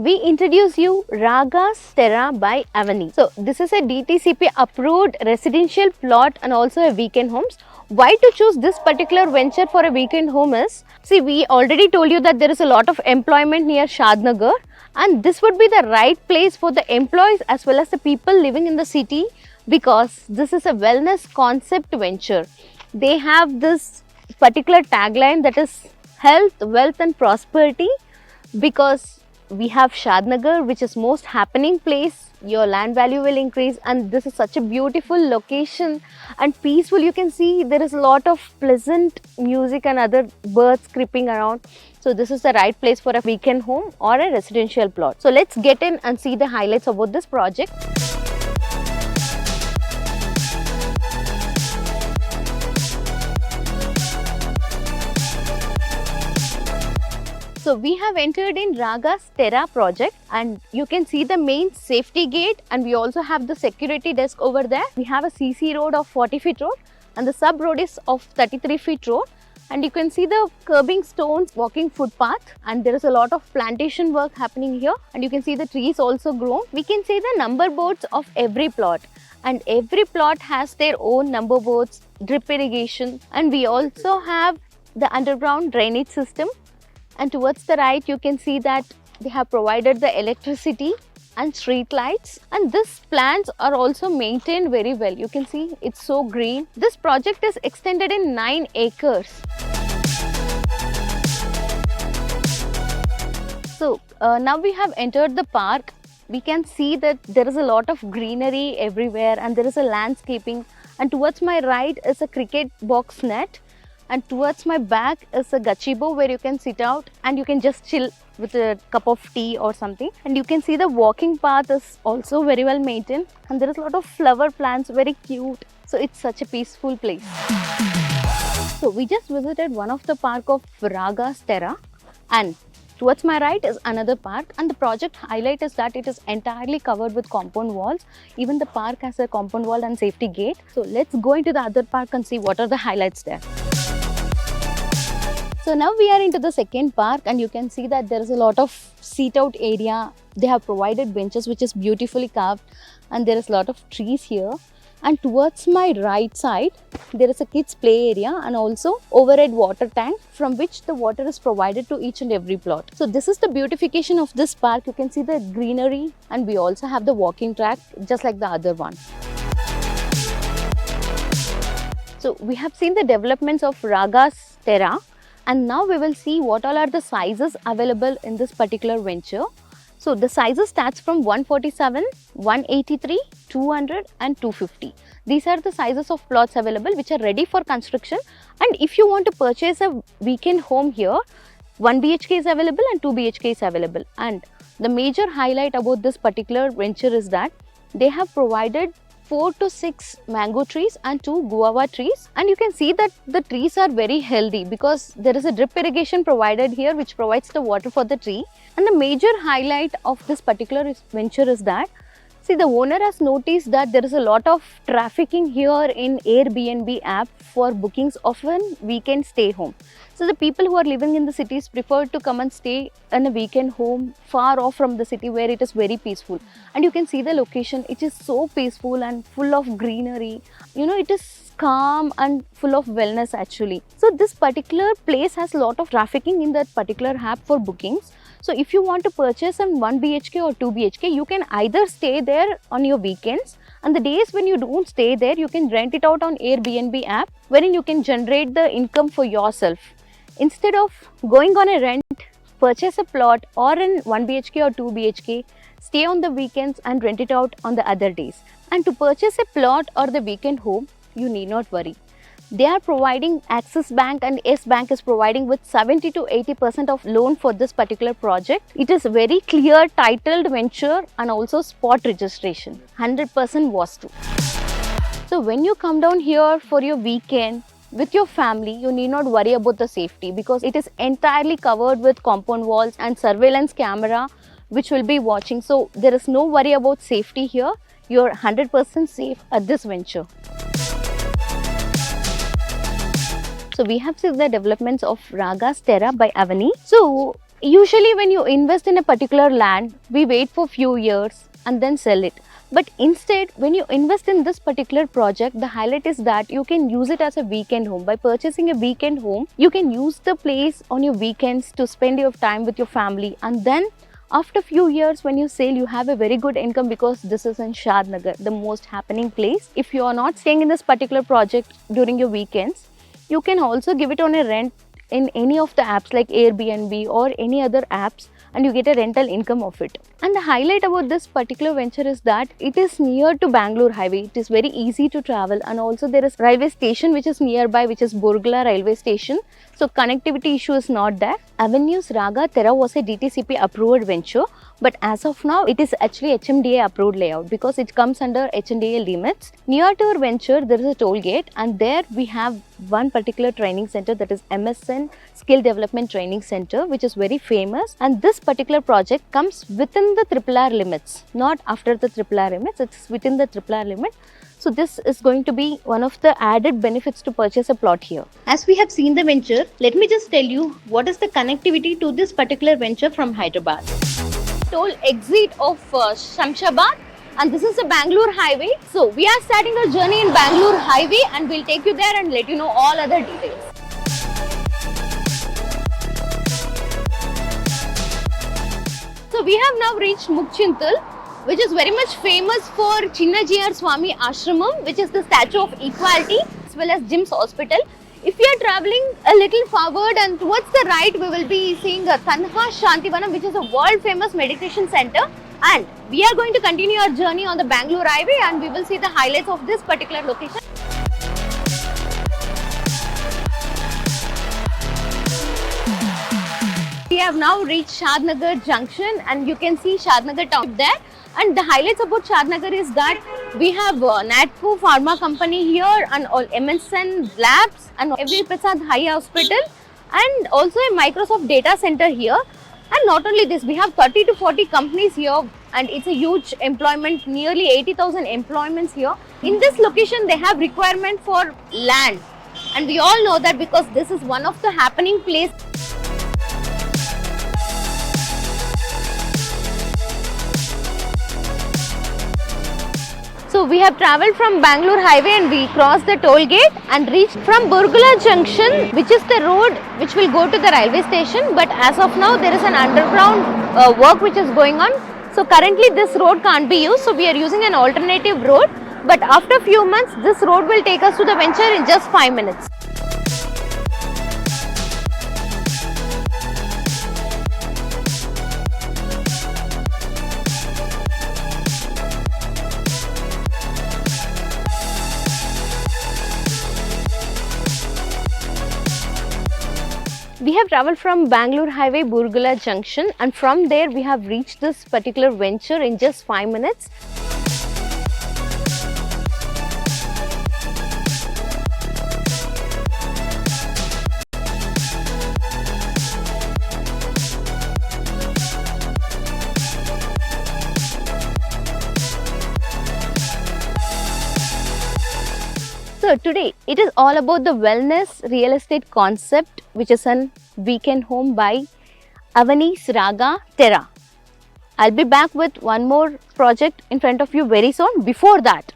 we introduce you Raaga's Terra by Avani. So this is a DTCP approved residential plot and also a weekend homes. Why to choose this particular venture for a weekend home is, see, we already told you that there is a lot of employment near Shadnagar, and this would be the right place for the employees as well as the people living in the city, because this is a wellness concept venture. They have this particular tagline, that is health, wealth and prosperity, because we have Shadnagar, which is most happening place. Your land value will increase, and this is such a beautiful location and peaceful. You can see there is a lot of pleasant music and other birds creeping around. So this is the right place for a weekend home or a residential plot. So let's get in and see the highlights about this project. So we have entered in Raaga's Terra project, and you can see the main safety gate, and we also have the security desk over there. We have a CC road of 40 feet road and the sub road is of 33 feet road, and you can see the curbing stones, walking footpath, and there is a lot of plantation work happening here, and you can see the trees also grown. We can see the number boards of every plot, and every plot has their own number boards, drip irrigation, and we also have the underground drainage system. And towards the right, you can see that they have provided the electricity and street lights, and these plants are also maintained very well. You can see it's so green. This project is extended in 9 acres. So now we have entered the park. We can see that there is a lot of greenery everywhere, and there is a landscaping, and towards my right is a cricket box net, and towards my back is a gazebo where you can sit out and you can just chill with a cup of tea or something. And you can see the walking path is also very well maintained, and there is a lot of flower plants, very cute. So it's such a peaceful place. So we just visited one of the park of Raaga's Terra, and towards my right is another park, and the project highlight is that it is entirely covered with compound walls. Even the park has a compound wall and safety gate. So let's go into the other park and see what are the highlights there. So now we are into the second park, and you can see that there is a lot of seat out area. They have provided benches which is beautifully carved, and there is a lot of trees here. And towards my right side, there is a kids play area and also overhead water tank from which the water is provided to each and every plot. So this is the beautification of this park. You can see the greenery, and we also have the walking track just like the other one. So we have seen the developments of Raaga's Terra. And now we will see what all are the sizes available in this particular venture. So the sizes starts from 147, 183, 200 and 250. These are the sizes of plots available which are ready for construction. And if you want to purchase a weekend home here, 1 BHK is available and 2 BHK is available. And the major highlight about this particular venture is that they have provided 4 to 6 mango trees and 2 guava trees, and you can see that the trees are very healthy because there is a drip irrigation provided here which provides the water for the tree. And the major highlight of this particular venture is that, see, the owner has noticed that there is a lot of trafficking here in Airbnb app for bookings of a weekend stay home. So the people who are living in the cities prefer to come and stay in a weekend home far off from the city where it is very peaceful. And you can see the location, it is so peaceful and full of greenery. You know, it is calm and full of wellness actually. So this particular place has a lot of trafficking in that particular app for bookings. So if you want to purchase a 1 BHK or 2 BHK, you can either stay there on your weekends, and the days when you don't stay there, you can rent it out on Airbnb app, wherein you can generate the income for yourself. Instead of going on a rent, purchase a plot or in 1 BHK or 2 BHK, stay on the weekends and rent it out on the other days. And to purchase a plot or the weekend home, you need not worry. They are providing Axis Bank, and Yes Bank is providing with 70 to 80% of loan for this particular project. It is very clear titled venture and also spot registration, 100% Vastu. So when you come down here for your weekend with your family, you need not worry about the safety because it is entirely covered with compound walls and surveillance camera which will be watching. So there is no worry about safety here. You are 100% safe at this venture. So we have seen the developments of Raaga's Terra by Avani. So Usually when you invest in a particular land, we wait for few years and then sell it. But instead, when you invest in this particular project, the highlight is that you can use it as a weekend home. By purchasing a weekend home, you can use the place on your weekends to spend your time with your family, and then after few years when you sell, you have a very good income because this is in Shadnagar, the most happening place. If you are not staying in this particular project during your weekends, you can also give it on a rent in any of the apps like Airbnb or any other apps, and you get a rental income of it. And the highlight about this particular venture is that it is near to Bangalore highway. It is very easy to travel, and also there is railway station which is nearby, which is Burgala railway station. So connectivity issue is not there. Avenues Raaga Terra was a DTCP approved venture, but as of now it is actually HMDA approved layout because it comes under HMDA limits. Near to our venture there is a toll gate, and there we have one particular training center, that is MSN Skill Development Training Center, which is very famous, and this particular project comes within the RRR limits, not after the RRR limits, it's within the RRR limit. So this is going to be one of the added benefits to purchase a plot here. As we have seen the venture, let me just tell you what is the connectivity to this particular venture from Hyderabad. Toll exit of Shamshabad, and this is the Bangalore highway. So we are starting our journey in Bangalore highway, and we'll take you there and let you know all other details. So we have now reached Mukchintal, which is very much famous for Chinnajiyar Swami Ashramam, which is the statue of equality, as well as Jim's Hospital. If we are traveling a little forward and towards the right, we will be seeing a Tanha Shantivanam, which is a world famous meditation center. And we are going to continue our journey on the Bangalore highway, and we will see the highlights of this particular location. We have now reached Shadnagar junction, and you can see Shadnagar town there. And the highlights about Shadnagar is that we have Natco Pharma Company here, and all MSN Labs, and every Prasad High Hospital, and also a Microsoft data center here. And not only this, we have 30 to 40 companies here, and it's a huge employment, nearly 80,000 employments here. In this location, they have requirement for land, and we all know that because this is one of the happening place. So we have travelled from Bangalore highway, and we crossed the toll gate and reached from Burgala junction, which is the road which will go to the railway station. But as of now, there is an underground work which is going on. So currently this road can't be used. So we are using an alternative road. But after a few months, this road will take us to the venture in just 5 minutes. We have travelled from Bangalore highway Burgala junction, and from there we have reached this particular venture in just 5 minutes. So today it is all about the wellness real estate concept, which is an weekend home by Avenues Raaga Terra. I'll be back with one more project in front of you very soon. Before that,